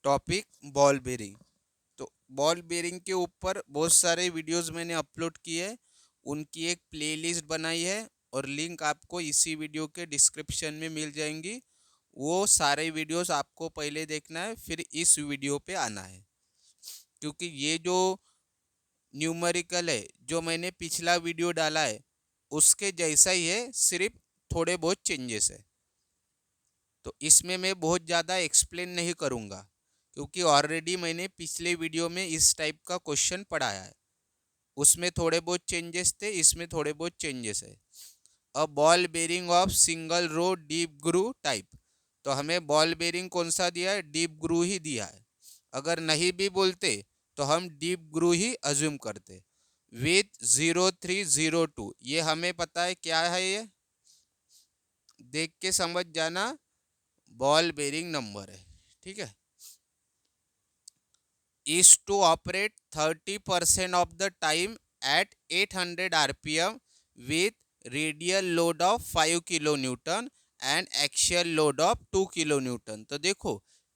Topic ball bearing. तो ball bearing के ऊपर बहुत सारे वीडियोस मैंने अपलोड किए हैं, उनकी एक प्लेलिस्ट बनाई है और लिंक आपको इसी वीडियो के डिस्क्रिप्शन में मिल जाएंगी। वो सारे वीडियोस आपको पहले देखना है, फिर इस वीडियो पे आना है, क्योंकि ये जो न्यूमेरिकल है जो मैंने पिछला वीडियो डाला है उसके जैसा ही है, सिर्फ थोड़े बहुत चेंजेस है। तो इसमें मैं बहुत ज़्यादा एक्सप्लेन नहीं करूँगा, क्योंकि ऑलरेडी मैंने पिछले वीडियो में इस टाइप का क्वेश्चन पढ़ाया है। उसमें थोड़े बहुत चेंजेस थे, इसमें थोड़े बहुत चेंजेस है। A ball bearing of single row deep groove type. तो हमें बॉल बेरिंग कौन सा दिया है? डीप ग्रू ही दिया है। अगर नहीं भी बोलते तो हम डीप ग्रू ही अज्यूम करते। विथ 0302, ये हमें पता है क्या है, ये देख के समझ जाना, बॉल बेरिंग नंबर है। ठीक है। is to operate 30% of the time at 800 rpm with radial load of 5 kilonewton and axial load of 2 kilonewton। तो देखो,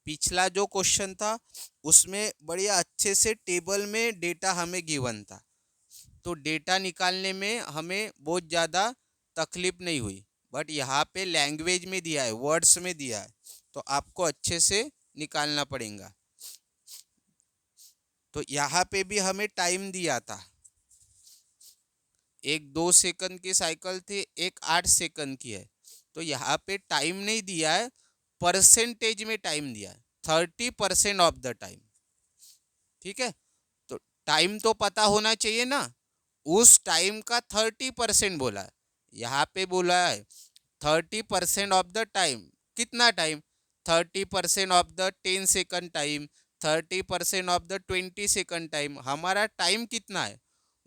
पिछला जो क्वेश्चन था उसमें बढ़िया अच्छे से टेबल में डेटा हमें गिवन था, तो डेटा निकालने में हमें बहुत ज़्यादा तकलीफ नहीं हुई। बट यहाँ पे लैंग्वेज में दिया है, वर्ड्स में दिया है, तो आपको अच्छे से निकालना पड़ेगा। तो यहाँ पे भी हमें टाइम दिया था, एक 2 सेकंड की साइकिल थी, एक 8 सेकंड की है। तो यहाँ पे टाइम नहीं दिया है, परसेंटेज में टाइम दिया है, 30% ऑफ द टाइम। ठीक है। तो टाइम तो पता होना चाहिए ना, उस टाइम का 30% बोला है। यहाँ पे बोला है 30% ऑफ द टाइम। कितना time? 30% of the 10 second time, 30% of the 20 second time. हमारा टाइम कितना है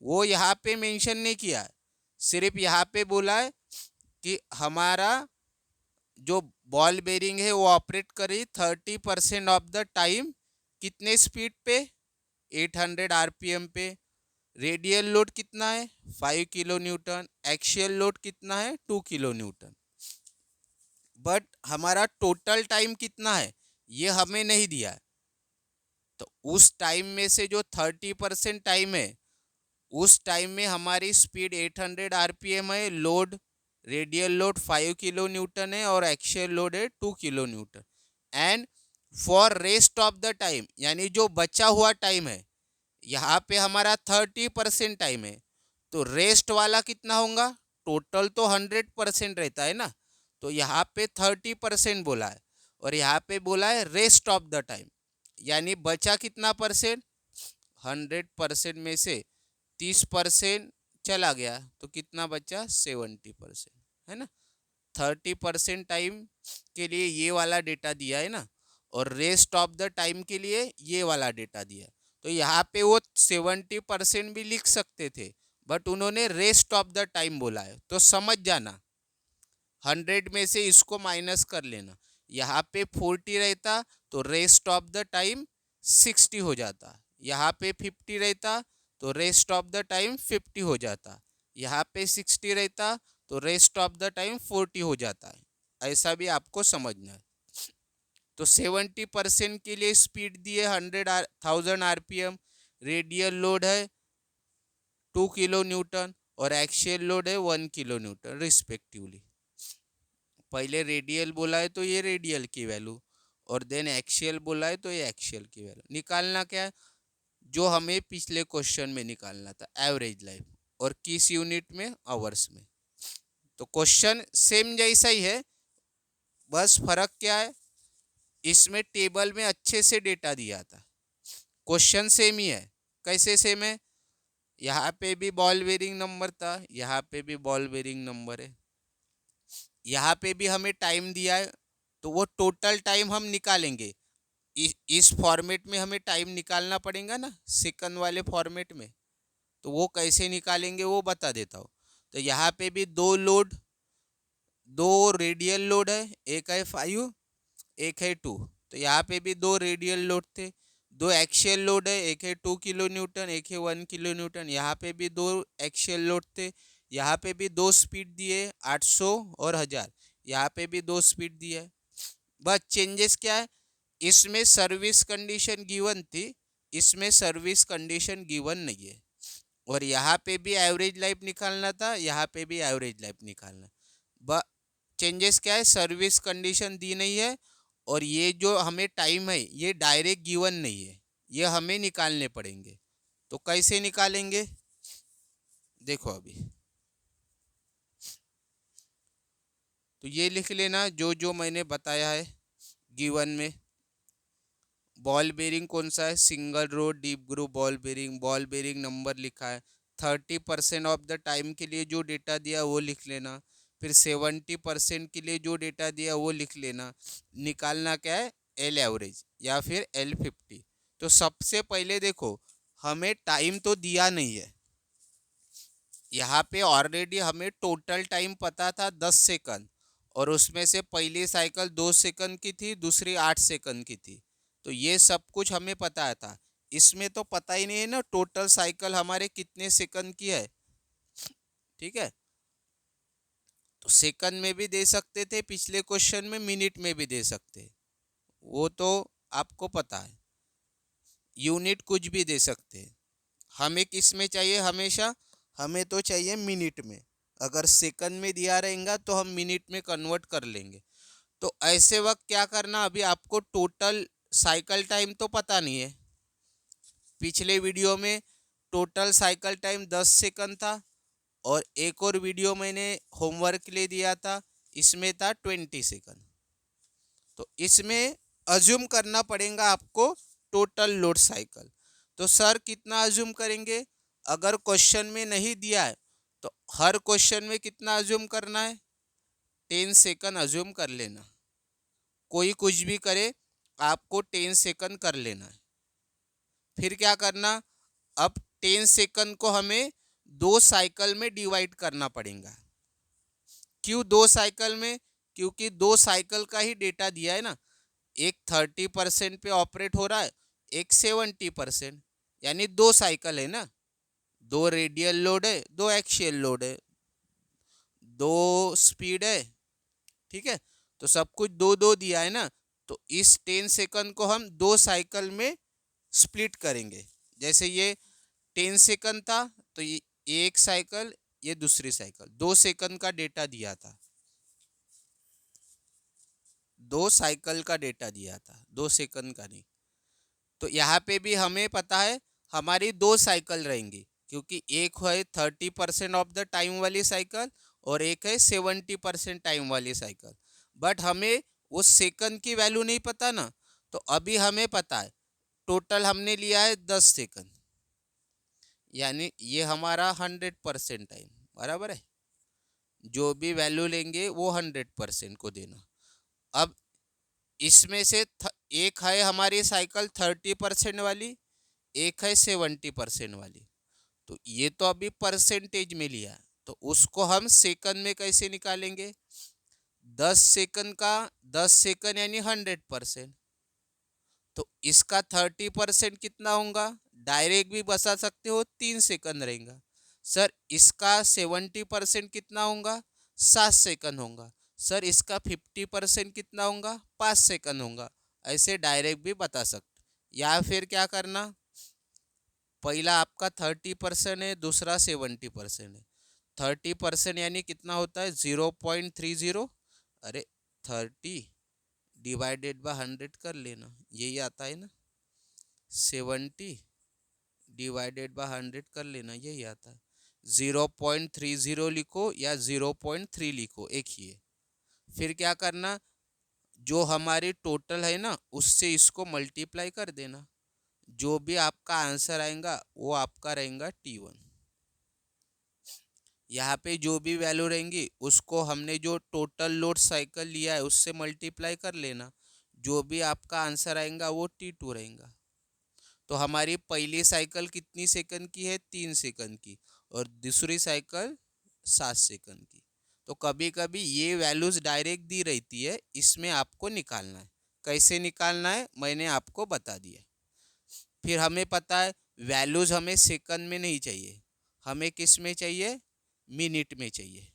वो यहाँ पे मेंशन नहीं किया है, सिर्फ यहाँ पे बोला है कि हमारा जो बॉल बेरिंग है वो ऑपरेट करी 30% ऑफ द टाइम। कितने स्पीड पे? 800 आरपीएम पे। रेडियल लोड कितना है? 5 किलो न्यूटन। एक्शियल लोड कितना है? 2 किलो न्यूटन। बट हमारा टोटल टाइम कितना है ये हमें नहीं दिया है। तो उस टाइम में से जो 30% टाइम है, उस टाइम में हमारी स्पीड 800 आरपीएम है, load radial load 5 kilo Newton है और एक्शियल लोड है 2 kilo Newton. And for rest of the time, यानी जो बचा हुआ टाइम है, यहाँ पे हमारा 30% टाइम है, तो रेस्ट वाला कितना होगा? टोटल तो 100% रहता है ना, तो यहाँ पे 30% बोला है और यहाँ पे बोला है रेस्ट ऑफ द टाइम, यानी बचा कितना परसेंट? 100% में से 30% चला गया तो कितना बचा? 70%, है ना। 30% टाइम के लिए ये वाला डेटा दिया है ना, और रेस्ट ऑफ द टाइम के लिए ये वाला डेटा दिया है। तो यहाँ पे वो 70% भी लिख सकते थे, बट उन्होंने रेस्ट ऑफ द टाइम बोला है, तो समझ जाना 100 में से इसको माइनस कर लेना। यहाँ पे 40 रहता तो रेस्ट ऑफ द टाइम 60 हो जाता, यहाँ पे 50 रहता तो रेस्ट ऑफ द टाइम 50 हो जाता, यहाँ पे 60 रहता तो रेस्ट ऑफ द टाइम 40 हो जाता है। ऐसा भी आपको समझना है। तो 70% के लिए स्पीड दी है 1000 आरपीएम, रेडियल लोड है 2 किलो न्यूटन और एक्शियल लोड है 1 किलो न्यूटन रिस्पेक्टिवली। पहले रेडियल बोला है तो ये रेडियल की वैल्यू, और देन एक्शियल बोला है तो ये एक्शियल की वैल्यू निकालना। क्या है जो हमें पिछले क्वेश्चन में निकालना था? Average life. और किस यूनिट में? आवर्स में। तो क्वेश्चन सेम जैसा ही है, बस फर्क क्या है, इसमें टेबल में अच्छे से डेटा दिया था। क्वेश्चन सेम ही है। कैसे सेम है? यहाँ पे भी बॉल बेरिंग नंबर था, यहाँ पे भी बॉल बेरिंग नंबर है, यहाँ पे भी हमें टाइम दिया है, तो वो टोटल टाइम हम निकालेंगे। इस फॉर्मेट में हमें टाइम निकालना पड़ेगा ना, सेकंड वाले फॉर्मेट में। तो वो कैसे निकालेंगे वो बता देता हूँ। तो यहाँ पे भी दो लोड, दो रेडियल लोड है, एक है 5, एक है 2। तो यहाँ पे भी दो रेडियल लोड थे। दो एक्शियल लोड है, एक है 2 किलो न्यूटन, एक है 1 किलो न्यूटन। यहाँ पे भी दो एक्शियल लोड थे। यहाँ पे भी दो स्पीड दिए, 800 और 1000। यहाँ पे भी दो स्पीड दिया है। बस चेंजेस क्या है? इसमें सर्विस कंडीशन गिवन थी, इसमें सर्विस कंडीशन गिवन नहीं है। और यहाँ पे भी एवरेज लाइफ निकालना था, यहाँ पे भी एवरेज लाइफ निकालना। ब चेंजेस क्या है, सर्विस कंडीशन दी नहीं है, और ये जो हमें टाइम है ये डायरेक्ट गिवन नहीं है, ये हमें निकालने पड़ेंगे। तो कैसे निकालेंगे, देखो अभी तो ये लिख लेना जो जो मैंने बताया है गिवन में। बॉल बेरिंग कौन सा है, single row deep groove ball bearing number लिखा है। 30% ऑफ द टाइम के लिए जो डेटा दिया वो लिख लेना, फिर 70% के लिए जो डेटा दिया वो लिख लेना। निकालना क्या है, एल एवरेज या फिर L50। तो सबसे पहले देखो, हमें टाइम तो दिया नहीं है, यहाँ पे ऑलरेडी हमें टोटल टाइम पता था 10 सेकंड, और उसमें से पहली साइकिल 2 सेकंड की थी, दूसरी 8 सेकंड की थी। तो ये सब कुछ हमें पता था। इसमें तो पता ही नहीं है ना टोटल साइकिल हमारे कितने सेकंड की है। ठीक है, तो सेकंड में भी दे सकते थे, पिछले क्वेश्चन में मिनट में भी दे सकते, वो तो आपको पता है। यूनिट कुछ भी दे सकते हैं। हमें किस में चाहिए हमेशा, हमें तो चाहिए मिनट में। अगर सेकंड में दिया रहेगा तो हम मिनट में कन्वर्ट कर लेंगे। तो ऐसे वक्त क्या करना, अभी आपको टोटल साइकिल टाइम तो पता नहीं है। पिछले वीडियो में टोटल साइकिल टाइम 10 सेकंड था, और एक और वीडियो मैंने होमवर्क के लिए दिया था, इसमें था 20 सेकंड। तो इसमें अज्यूम करना पड़ेगा आपको टोटल लोड साइकिल। तो सर कितना अज्यूम करेंगे, अगर क्वेश्चन में नहीं दिया है तो हर क्वेश्चन में कितना अज्यूम करना है, 10 सेकंड अज्यूम कर लेना। कोई कुछ भी करे, आपको 10 सेकंड कर लेना है। फिर क्या करना, अब 10 सेकंड को हमें 2 साइकिल में डिवाइड करना पड़ेगा। क्यों 2 साइकिल में, क्योंकि 2 साइकिल का ही डेटा दिया है ना। एक 30% पे ऑपरेट हो रहा है, एक 70%, यानी 2 साइकिल है ना। 2 रेडियल लोड है, 2 एक्शियल लोड है, 2 स्पीड है। ठीक है, तो सब कुछ दो दो दिया है ना। तो इस 10 सेकंड को हम 2 साइकिल में स्प्लिट करेंगे। जैसे ये 10 सेकंड था, तो ये एक साइकिल, ये दूसरी साइकिल, 2 सेकंड का डेटा दिया था, 2 साइकिल का डेटा दिया था, 2 सेकंड का नहीं। तो यहाँ पे भी हमें पता है हमारी 2 साइकिल रहेंगी, क्योंकि एक है 30% ऑफ द टाइम वाली साइकिल, और एक है 70% टाइम वाली साइकिल। बट हमें वो सेकंड की वैल्यू नहीं पता ना। तो अभी हमें पता है टोटल हमने लिया है 10 सेकंड, यानी ये हमारा 100% टाइम बराबर है। जो भी वैल्यू लेंगे वो 100% को देना। अब इसमें से एक है हमारी साइकिल 30% वाली, एक है 70% वाली। तो ये तो अभी परसेंटेज में लिया, तो उसको हम सेकंड में कैसे निकालेंगे। 10 सेकंड का 10 सेकंड यानी 100%। तो इसका 30% कितना होगा, डायरेक्ट भी बता सकते हो, 3 सेकंड रहेगा। सर इसका 70% कितना होगा, 7 सेकंड होगा। सर इसका 50% कितना होगा, 5 सेकंड होगा। ऐसे डायरेक्ट भी बता सकते। या फिर क्या करना, पहला आपका 30% है, दूसरा 70% है। 30% यानी कितना होता है, 0.30। अरे 30 डिवाइडेड बाय 100 कर लेना, यही आता है ना। 70 डिवाइडेड बाय 100 कर लेना, यही आता है। 0.30 लिखो या 0.3 लिखो, एक ही है। फिर क्या करना, जो हमारी टोटल है ना उससे इसको मल्टीप्लाई कर देना। जो भी आपका आंसर आएगा वो आपका रहेगा T1। यहाँ पे जो भी वैल्यू रहेंगी उसको हमने जो टोटल लोड साइकिल लिया है उससे मल्टीप्लाई कर लेना। जो भी आपका आंसर आएगा वो T2 रहेगा। तो हमारी पहली साइकिल कितनी सेकंड की है, 3 सेकंड की, और दूसरी साइकिल 7 सेकंड की। तो कभी कभी ये वैल्यूज डायरेक्ट दी रहती है, इसमें आपको निकालना है। कैसे निकालना है मैंने आपको बता दिया। फिर हमें पता है वैल्यूज हमें सेकंड में नहीं चाहिए, हमें किस में चाहिए, मिनट में चाहिए।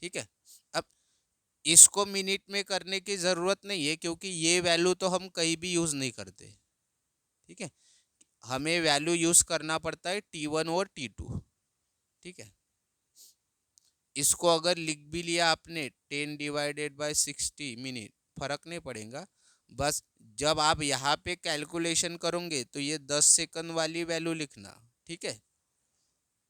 ठीक है, अब इसको मिनट में करने की ज़रूरत नहीं है, क्योंकि ये वैल्यू तो हम कहीं भी यूज़ नहीं करते। ठीक है, हमें वैल्यू यूज़ करना पड़ता है T1 और T2। ठीक है, इसको अगर लिख भी लिया आपने 10/60 मिनट, फर्क नहीं पड़ेगा। बस जब आप यहाँ पे कैलकुलेशन करोगे तो ये 10 सेकंड वाली वैल्यू लिखना। ठीक है,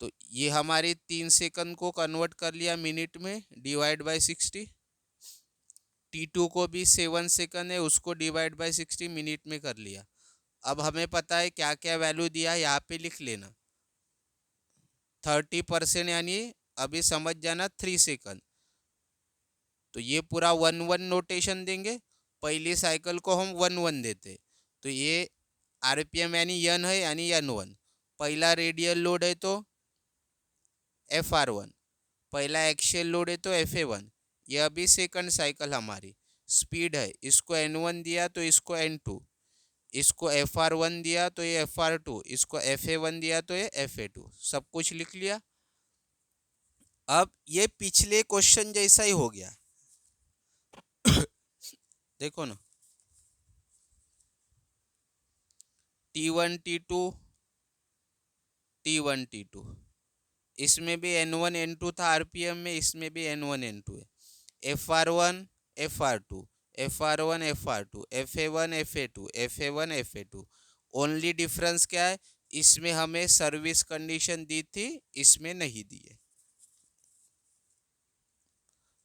तो ये हमारे 3 सेकंड को कन्वर्ट कर लिया मिनट में, /60। T2 को भी 7 सेकंड है, उसको /60 मिनट में कर लिया। अब हमें पता है क्या क्या वैल्यू दिया है, यहाँ पे लिख लेना। 30% यानी अभी समझ जाना 3 सेकंड। तो ये पूरा 1-1 नोटेशन देंगे। पहली साइकिल को हम 1-1 देते, तो ये आरपीएम यानी यन है, यानी N1। पहला रेडियल लोड है तो FR1, पहला एक्शियल लोड है तो FA1। ये अभी सेकंड साइकिल हमारी स्पीड है, इसको N1 दिया तो इसको N2, इसको FR1 दिया तो ये FR2, इसको FA1 दिया तो ये FA2। सब कुछ लिख लिया। अब ये पिछले क्वेश्चन जैसा ही हो गया। देखो ना, T1 T2 T1 T2, इसमें भी N1 N2 था आरपीएम में, इसमें भी N1 N2 है। FR1 FR2, FR1 FR2, FA1 FA2, FA1 FA2। Only difference क्या है, इसमें हमें सर्विस कंडीशन दी थी, इसमें नहीं दी है।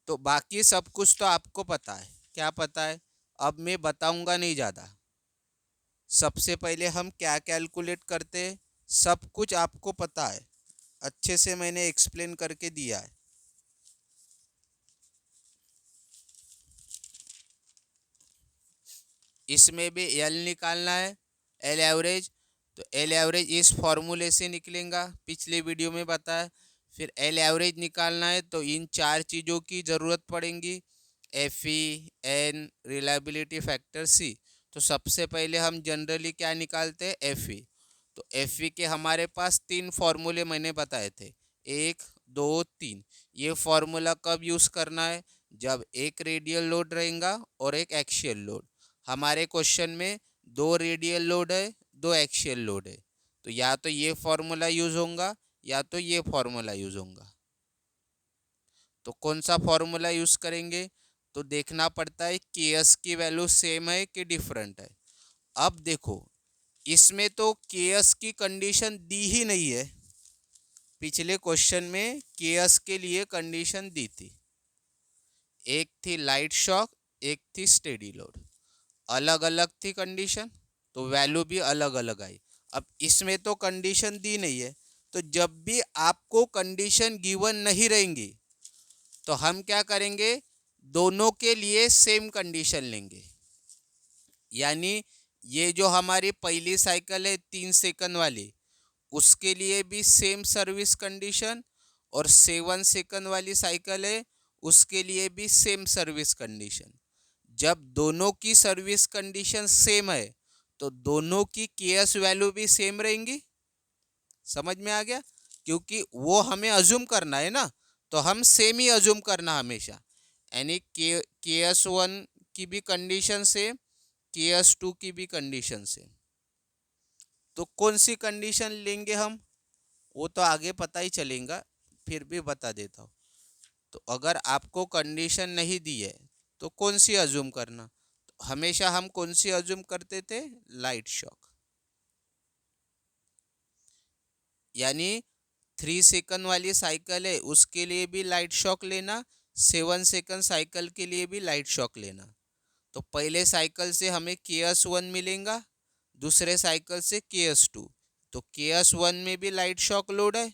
तो बाकी सब कुछ तो आपको पता है। क्या पता है, अब मैं बताऊंगा नहीं ज़्यादा। सबसे पहले हम क्या कैलकुलेट करते हैं, सब कुछ आपको पता है, अच्छे से मैंने एक्सप्लेन करके दिया है। इसमें भी एल निकालना है, एल एवरेज। तो एल एवरेज इस फॉर्मूले से निकलेगा, पिछले वीडियो में बताया। फिर एल एवरेज निकालना है तो इन 4 चीज़ों की ज़रूरत पड़ेगी, FE, N, reliability factor, C। तो सबसे पहले हम जनरली क्या निकालते हैं, FE। तो FE के हमारे पास 3 फॉर्मूले मैंने बताए थे, 1 2 3। ये फॉर्मूला कब यूज़ करना है, जब एक रेडियल लोड रहेगा और एक एक्शियल लोड। हमारे क्वेश्चन में 2 रेडियल लोड है, 2 एक्शियल लोड है, तो या तो ये फॉर्मूला यूज होगा या तो ये फॉर्मूला यूज होगा। तो कौन सा फॉर्मूला यूज करेंगे, तो देखना पड़ता है के एस की वैल्यू सेम है कि डिफरेंट है। अब देखो, इसमें तो के एस की कंडीशन दी ही नहीं है। पिछले क्वेश्चन में के एस के लिए कंडीशन दी थी, एक थी लाइट शॉक, एक थी स्टेडी लोड, अलग अलग थी कंडीशन, तो वैल्यू भी अलग अलग आई। अब इसमें तो कंडीशन दी नहीं है, तो जब भी आपको कंडीशन गिवन नहीं रहेंगी तो हम क्या करेंगे, दोनों के लिए सेम कंडीशन लेंगे। यानी ये जो हमारी पहली साइकिल है 3 सेकंड वाली, उसके लिए भी सेम सर्विस कंडीशन, और 7 सेकंड वाली साइकिल है उसके लिए भी सेम सर्विस कंडीशन। जब दोनों की सर्विस कंडीशन सेम है तो दोनों की केएस वैल्यू भी सेम रहेंगी। समझ में आ गया, क्योंकि वो हमें अज्यूम करना है ना, तो हम सेम ही अज्यूम करना हमेशा। यानी KS1 की भी कंडीशन सेम, KS2 की भी कंडीशन सेम। तो कौन सी कंडीशन लेंगे हम, वो तो आगे पता ही चलेगा, फिर भी बता देता हूँ। तो अगर आपको कंडीशन नहीं दी है तो कौन सी अज्यूम करना, तो हमेशा हम कौन सी अज्यूम करते थे, लाइट शॉक। यानी 3 सेकंड वाली साइकिल है उसके लिए भी लाइट शॉक लेना, 7 सेकंड साइकिल के लिए भी लाइट शॉक लेना। तो पहले साइकिल से हमें KS1 मिलेगा, दूसरे साइकिल से KS2। तो KS1 में भी लाइट शॉक लोड है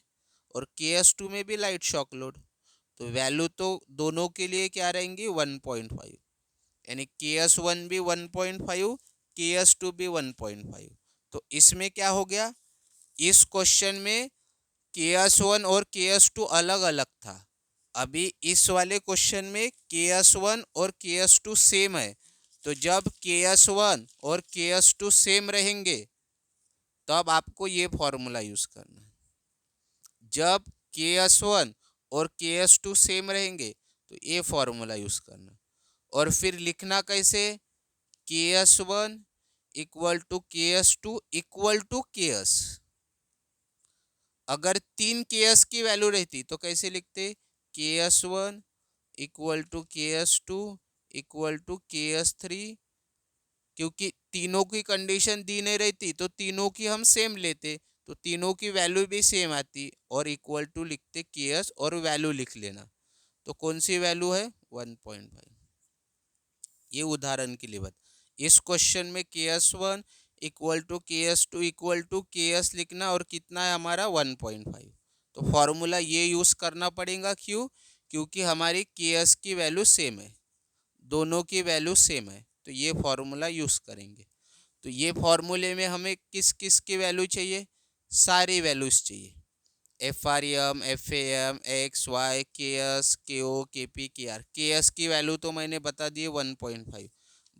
और KS2 में भी लाइट शॉक लोड, तो वैल्यू तो दोनों के लिए क्या रहेंगी, 1.5। यानी KS1 भी 1.5, KS2 भी 1.5। तो इसमें क्या हो गया, इस क्वेश्चन में KS1 और KS2 अलग अलग था, अभी इस वाले क्वेश्चन में KS1 और KS2 सेम है। तो जब KS1 और KS2 सेम रहेंगे तब आपको ये फॉर्मूला यूज करना है। जब KS1 और KS2 सेम रहेंगे तो ये फॉर्मूला यूज़ करना। और फिर लिखना कैसे, KS1 equal to KS2 equal to KS। अगर 3 KS की वैल्यू रहती तो कैसे लिखते, KS1 equal to KS2 equal to KS3, क्योंकि तीनों की कंडीशन दी नहीं रहती तो तीनों की हम सेम लेते, तो तीनों की वैल्यू भी सेम आती, और इक्वल टू लिखते KS और वैल्यू लिख लेना। तो कौन सी वैल्यू है, 1.5। ये उदाहरण के लिए इस क्वेश्चन में KS1 equal to KS2 equal to KS लिखना, और कितना है हमारा 1.5। तो फॉर्मूला ये यूज़ करना पड़ेगा, क्यों, क्योंकि हमारी KS की वैल्यू सेम है, दोनों की वैल्यू सेम है, तो ये फॉर्मूला यूज़ करेंगे। तो ये फॉर्मूले में हमें किस किस की वैल्यू चाहिए, सारी वैल्यूज चाहिए, FRM, FAM, XY, KS, KO, KP, KR। KS की वैल्यू तो मैंने बता दी 1.5,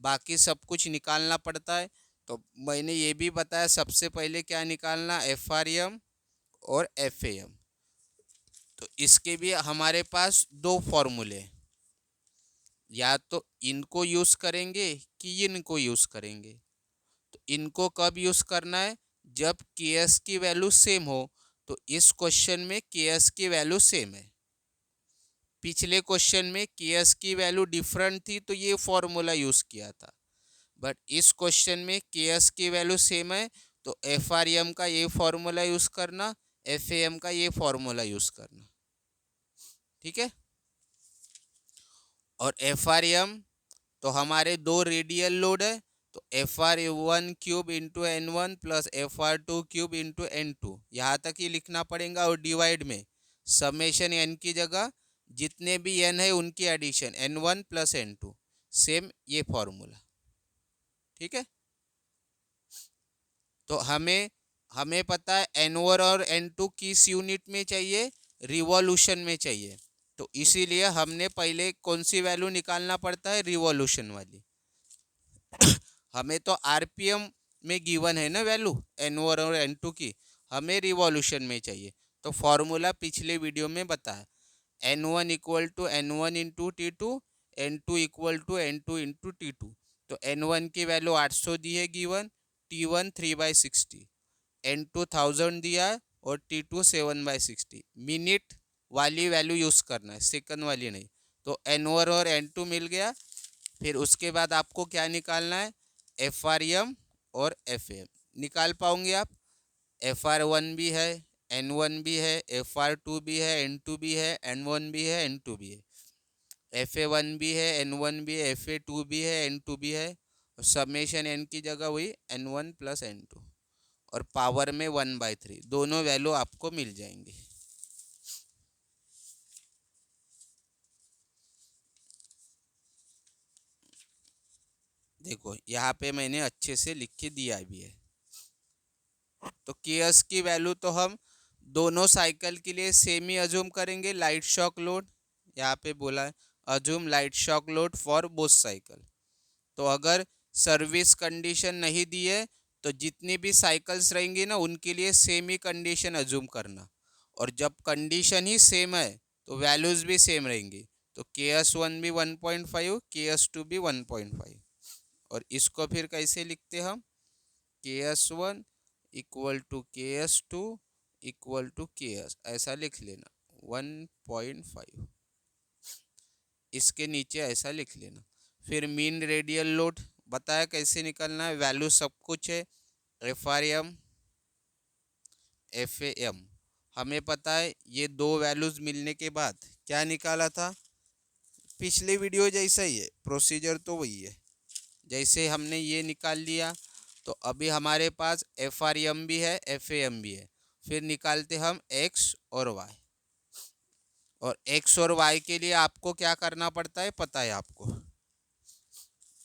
बाकी सब कुछ निकालना पड़ता है। तो मैंने ये भी बताया सबसे पहले क्या निकालना, FRM और FAM। तो इसके भी हमारे पास दो फॉर्मूले हैं, या तो इनको यूज़ करेंगे कि इनको यूज़ करेंगे। तो इनको कब यूज़ करना है, जब KS की वैल्यू सेम हो। तो इस क्वेश्चन में KS की वैल्यू सेम है, पिछले क्वेश्चन में KS की वैल्यू डिफरेंट थी तो ये फॉर्मूला यूज़ किया था, बट इस क्वेश्चन में KS की वैल्यू सेम है, तो FRM का ये फॉर्मूला यूज़ करना, FAM का ये फॉर्मूला यूज़ करना, ठीक है। और FRM तो हमारे दो रेडियल लोड है, तो FR1 cube into N1 plus FR2 cube into N2, यहाँ तक ही लिखना पड़ेगा। और डिवाइड में समेशन N की जगह जितने भी N है उनकी addition N1 plus N2, same ये फॉर्मूला, ठीक है। तो हमें पता है N1 और N2 किस यूनिट में चाहिए, रिवॉल्यूशन में चाहिए। तो इसीलिए हमने पहले कौन सी वैल्यू निकालना पड़ता है, रिवॉल्यूशन वाली। हमें तो RPM में गिवन है ना वैल्यू N1 और N2 की, हमें रिवॉल्यूशन में चाहिए। तो फॉर्मूला पिछले वीडियो में बताया, N1 equal to N1 into T2, N2 equal to N2 into T2। तो N1 की वैल्यू 800 दी है गिवन, T1 3/60, N2 1000 दिया है, और T2 7/60। मिनट वाली वैल्यू यूज़ करना है, सेकंड वाली नहीं। तो N1 और N2 मिल गया। फिर उसके बाद आपको क्या निकालना है, FRM और FAM निकाल पाओगे आप। FR1 भी है, N1 भी है, FR2 भी है, N2 भी है, N1 भी है, N2 भी है, FA1 भी है, N1 भी है, FA2 भी है, N2 भी है। समेशन N की जगह हुई N1 प्लस N2, और पावर में 1/3, दोनों वैल्यू आपको मिल जाएंगे। देखो यहाँ पे मैंने अच्छे से लिख के दिया भी है। तो KS की वैल्यू तो हम दोनों साइकिल के लिए सेम ही अज्यूम करेंगे। लाइट शॉक लोड यहाँ पे बोला है, assume light shock load for both cycle. तो अगर सर्विस कंडीशन नहीं दी है तो जितनी भी साइकिल्स रहेंगी ना उनके लिए सेम ही कंडीशन अज्यूम करना, और जब कंडीशन ही सेम है तो वैल्यूज भी सेम रहेंगी। तो KS1 भी 1.5, KS2 भी 1.5। और इसको फिर कैसे लिखते हम, KS1 equal to KS2 equal to KS, ऐसा लिख लेना 1.5, इसके नीचे ऐसा लिख लेना। फिर मीन रेडियल लोड बताया कैसे निकलना है, वैल्यू सब कुछ है, FRM FAM हमें पता है। ये दो वैल्यूज मिलने के बाद क्या निकाला था, पिछले वीडियो जैसा ही है, प्रोसीजर तो वही है, जैसे हमने ये निकाल लिया। तो अभी हमारे पास FRM भी है, FAM भी है। फिर निकालते हम X और Y, और X और Y के लिए आपको क्या करना पड़ता है पता है आपको।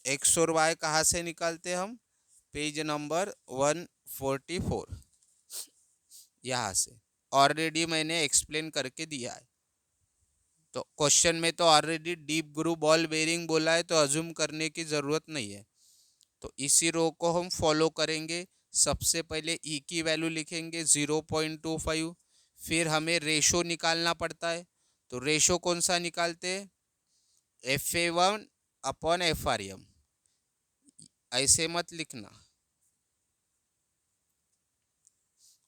X और Y कहाँ से निकालते हम, पेज नंबर 144, यहाँ से ऑलरेडी मैंने एक्सप्लेन करके दिया है। तो क्वेश्चन में तो already deep groove ball bearing बोला है, तो अज्यूम करने की ज़रूरत नहीं है। तो इसी रो को हम फॉलो करेंगे। सबसे पहले E की वैल्यू लिखेंगे 0.25, फिर हमें रेशो निकालना पड़ता है। तो रेशो कौन सा निकालते हैं, FA1 अपॉन FRM, ऐसे मत लिखना,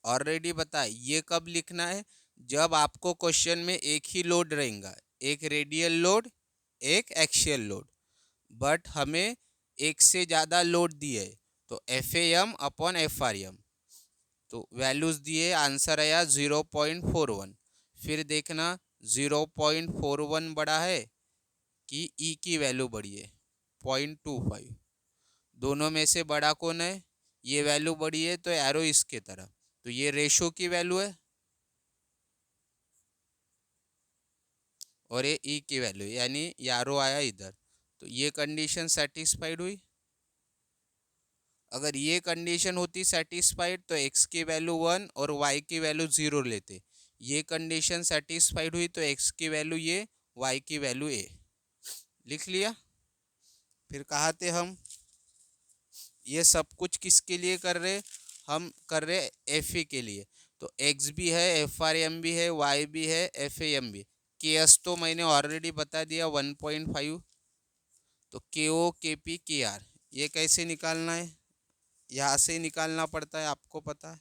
ऑलरेडी बता। ये कब लिखना है? जब आपको क्वेश्चन में एक ही लोड रहेगा, एक रेडियल लोड, एक एक्सियल लोड, बट हमें एक से ज़्यादा लोड दिए है, तो FAM अपॉन FRM, तो वैल्यूज़ दिए, आंसर आया 0.41। फिर देखना 0.41 बड़ा है कि ई की वैल्यू बड़ी है 0.25, दोनों में से बड़ा कौन है? ये वैल्यू बड़ी है तो एरो इसके तरफ, तो ये रेशो की वैल्यू है और ये ई की वैल्यू, यानी यारो आया इधर, तो ये कंडीशन सेटिस्फाइड हुई। अगर ये कंडीशन होती सेटिस्फाइड तो x की वैल्यू 1 और y की वैल्यू 0 लेते। ये कंडीशन सेटिस्फाइड हुई तो x की वैल्यू ये, y की वैल्यू a, लिख लिया। फिर कहा थे हम ये सब कुछ किसके लिए कर रहे? हम कर रहे एफ के लिए, तो एक्स भी है, FRM भी है, वाई भी है, FAM भी। KS तो मैंने ऑलरेडी बता दिया 1.5, तो KO KP KR ये कैसे निकालना है? यहाँ से निकालना पड़ता है, आपको पता है।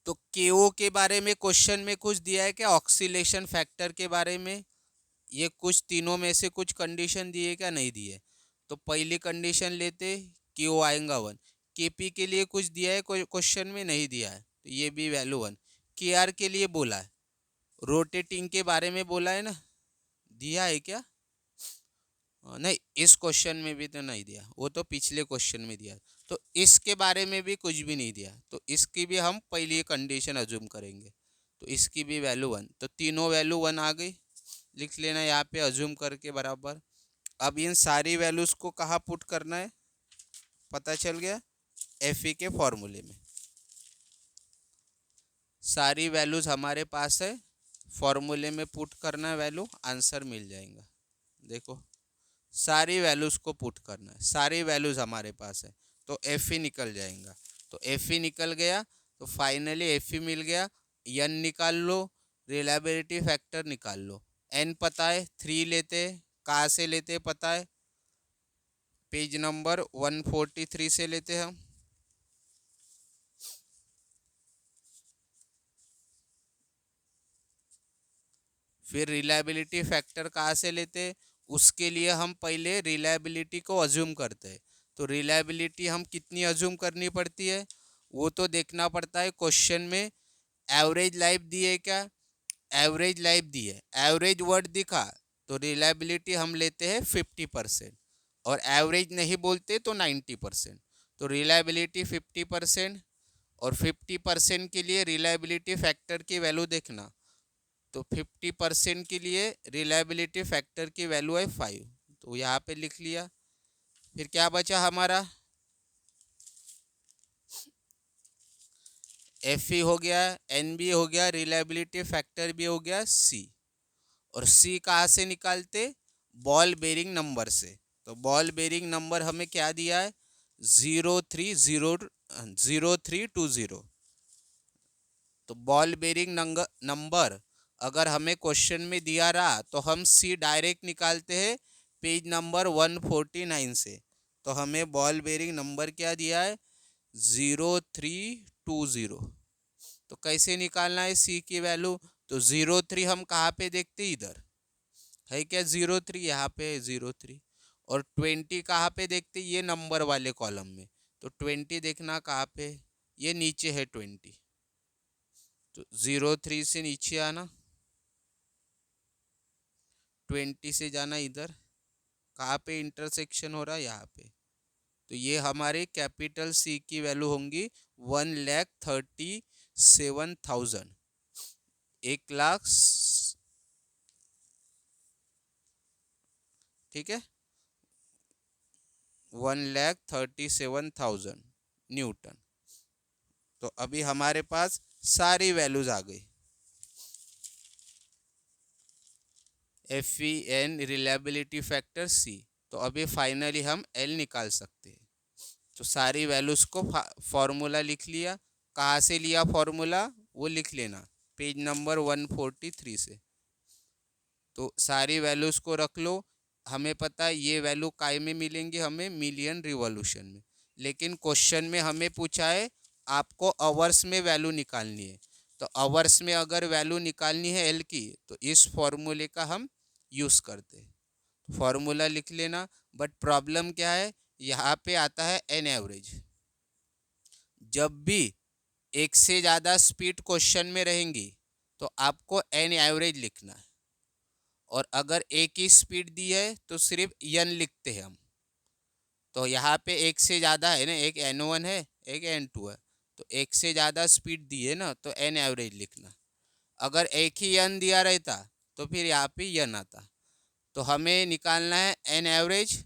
तो KO के बारे में क्वेश्चन में कुछ दिया है क्या? ऑक्सीलेशन फैक्टर के बारे में ये कुछ तीनों में से कुछ कंडीशन दिए क्या? नहीं दिए। तो पहली कंडीशन लेते, KO आएगा 1। KP के लिए कुछ दिया है क्वेश्चन में? नहीं दिया है, तो ये भी वैल्यू 1। KR के लिए बोला है, रोटेटिंग के बारे में बोला है ना, दिया है क्या? नहीं, इस क्वेश्चन में भी तो नहीं दिया, वो तो पिछले क्वेश्चन में दिया। तो इसके बारे में भी कुछ भी नहीं दिया, तो इसकी भी हम पहली कंडीशन अज्यूम करेंगे, तो इसकी भी वैल्यू 1। तो तीनों वैल्यू 1 आ गई, लिख लेना यहाँ पे अज्यूम करके बराबर। अब इन सारी वैल्यूज को कहाँ पुट करना है पता चल गया, FE के फॉर्मूले में। सारी वैल्यूज हमारे पास है, फॉर्मूले में पुट करना है वैल्यू, आंसर मिल जाएगा। देखो सारी वैल्यूज को पुट करना है, सारी वैल्यूज हमारे पास है, तो FE निकल जाएगा। तो FE निकल गया, तो फाइनली FE मिल गया। N निकाल लो, रिलायबिलिटी फैक्टर निकाल लो। N पता है 3 लेते, कहाँ से लेते पता है? पेज नंबर 143 से लेते हम। फिर रिलायबिलिटी फैक्टर कहाँ से लेते? उसके लिए हम पहले रिलायबिलिटी को अज्यूम करते हैं। तो रिलायबिलिटी हम कितनी अज्यूम करनी पड़ती है वो तो देखना पड़ता है। क्वेश्चन में एवरेज लाइफ दी है क्या? एवरेज लाइफ दी है, एवरेज वर्ड दिखा तो रिलायबिलिटी हम लेते हैं 50%, और एवरेज नहीं बोलते तो 90%। तो रिलायबिलिटी 50%, और 50% के लिए रिलायबिलिटी फैक्टर की वैल्यू देखना, तो 50% के लिए रिलायबिलिटी फैक्टर की वैल्यू है 5, तो यहाँ पे लिख लिया। फिर क्या बचा हमारा? FE हो गया, NB हो गया, रिलायबिलिटी फैक्टर भी हो गया, C। और C कहाँ से निकालते? बॉल बेरिंग नंबर से। तो बॉल बेरिंग नंबर हमें क्या दिया है? 0320। तो बॉल बेरिंग नंबर अगर हमें क्वेश्चन में दिया रहा तो हम C डायरेक्ट निकालते हैं पेज नंबर 149 से। तो हमें बॉल बेरिंग नंबर क्या दिया है? 0320। तो कैसे निकालना है C की वैल्यू? तो 03 हम कहाँ पे देखते? इधर है क्या 03, यहाँ पे है 03। और 20 कहाँ पे देखते? ये नंबर वाले कॉलम में। तो 20 देखना कहाँ पे? ये नीचे है 20। तो 03 से नीचे आना, 20 से जाना इधर, कहाँ पे इंटरसेक्शन हो रहा है? यहाँ पे। तो ये हमारे कैपिटल C की वैल्यू होंगी 1,37,000, 1,00,000, ठीक है, 1,37,000 न्यूटन। तो अभी हमारे पास सारी वैल्यूज आ गई। FEN reliability factor C। तो अभी फाइनली हम L निकाल सकते हैं। तो सारी वैल्यूज को फॉर्मूला लिख लिया, कहाँ से लिया फॉर्मूला वो लिख लेना। पेज नंबर 143 से। तो सारी वैल्यूज़ को रख लो। हमें पता है ये वैल्यू काय में मिलेंगे, हमें मिलियन रिवॉल्यूशन में। लेकिन क्वेश्चन में हमें पूछा है आपको आवर्स में वैल्यू निकालनी है। तो आवर्स में अगर वैल्यू निकालनी है एल की, तो इस फॉर्मूले का हम यूज़ करते हैं। फॉर्मूला लिख लेना। बट प्रॉब्लम क्या है, यहाँ पे आता है एन एवरेज। जब भी एक से ज़्यादा स्पीड क्वेश्चन में रहेंगी तो आपको एन एवरेज लिखना है। और अगर एक ही स्पीड दी है तो सिर्फ एन लिखते हैं हम। तो यहाँ पे एक से ज़्यादा है ना, एक N1 है एक N2 है, तो एक से ज़्यादा स्पीड दी है ना, तो एन एवरेज लिखना। अगर एक ही एन दिया रहता तो फिर यहाँ पे एन आता। तो हमें निकालना है एन एवरेज,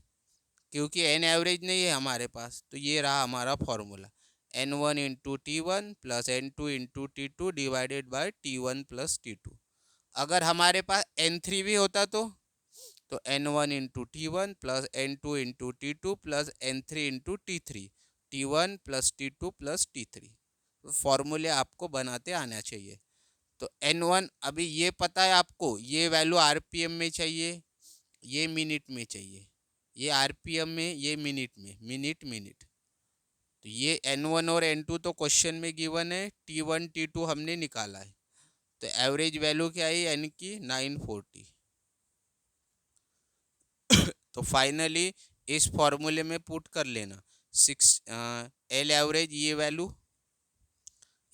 क्योंकि एन एवरेज नहीं है हमारे पास। तो ये रहा हमारा formula, N1 into T1 plus N2 into T2 divided by T1 plus T2। अगर हमारे पास N3 भी होता तो N1 into T1 plus N2 into T2 plus N3 into T3, T1 plus T2 plus T3। फॉर्मूले आपको बनाते आना चाहिए। तो N1 अभी ये पता है आपको, ये वैल्यू आरपीएम में चाहिए, ये मिनट में चाहिए, ये आरपीएम में, ये मिनट में, मिनट मिनट। तो ये N1 और N2 तो क्वेश्चन में गिवन है, T1 T2 हमने निकाला है। तो एवरेज वैल्यू क्या है एन की, 940। तो फाइनली इस फॉर्मूले में पुट कर लेना, एल एवरेज ये value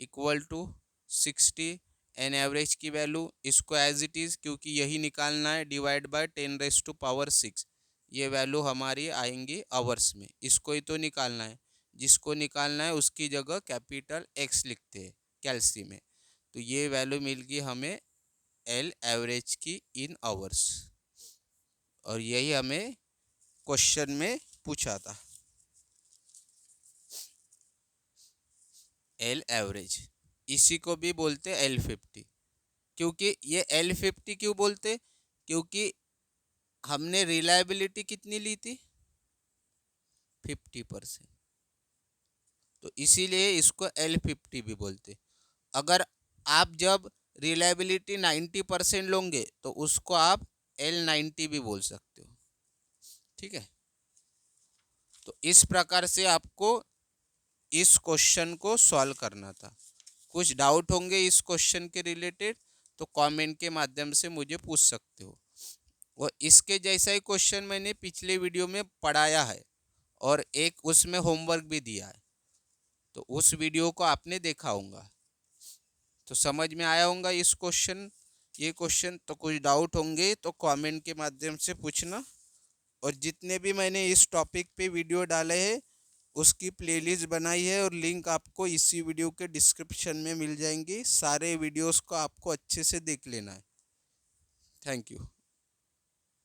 equal to 60, N average की वैल्यू, इसको एज इट इज़ क्योंकि यही निकालना है, डिवाइड बाय 10⁻⁶। ये वैल्यू हमारी आएंगी आवर्स में। इसको ही तो निकालना है, जिसको निकालना है उसकी जगह कैपिटल एक्स लिखते हैं कैल्सी में। तो ये वैल्यू मिल गई हमें एल एवरेज की इन आवर्स, और यही हमें क्वेश्चन में पूछा था, एल एवरेज। इसी को भी बोलते L50। क्योंकि ये L50 क्यों बोलते, क्योंकि हमने रिलायबिलिटी कितनी ली थी, 50%। तो इसीलिए इसको L50 भी बोलते। अगर आप जब रिलायबिलिटी 90% लोगे तो उसको आप L90 भी बोल सकते हो। ठीक है। तो इस प्रकार से आपको इस क्वेश्चन को सॉल्व करना था। कुछ डाउट होंगे इस क्वेश्चन के रिलेटेड तो कमेंट के माध्यम से मुझे पूछ सकते हो। और इसके जैसा ही क्वेश्चन मैंने पिछले वीडियो में पढ़ाया है और एक उसमें होमवर्क भी दिया है, तो उस वीडियो को आपने देखा होगा, तो समझ में आया होगा इस क्वेश्चन, ये क्वेश्चन। तो कुछ डाउट होंगे तो कमेंट के माध्यम से पूछना। और जितने भी मैंने इस टॉपिक पे वीडियो डाले हैं उसकी प्लेलिस्ट बनाई है और लिंक आपको इसी वीडियो के डिस्क्रिप्शन में मिल जाएंगी। सारे वीडियोस को आपको अच्छे से देख लेना है। Thank you.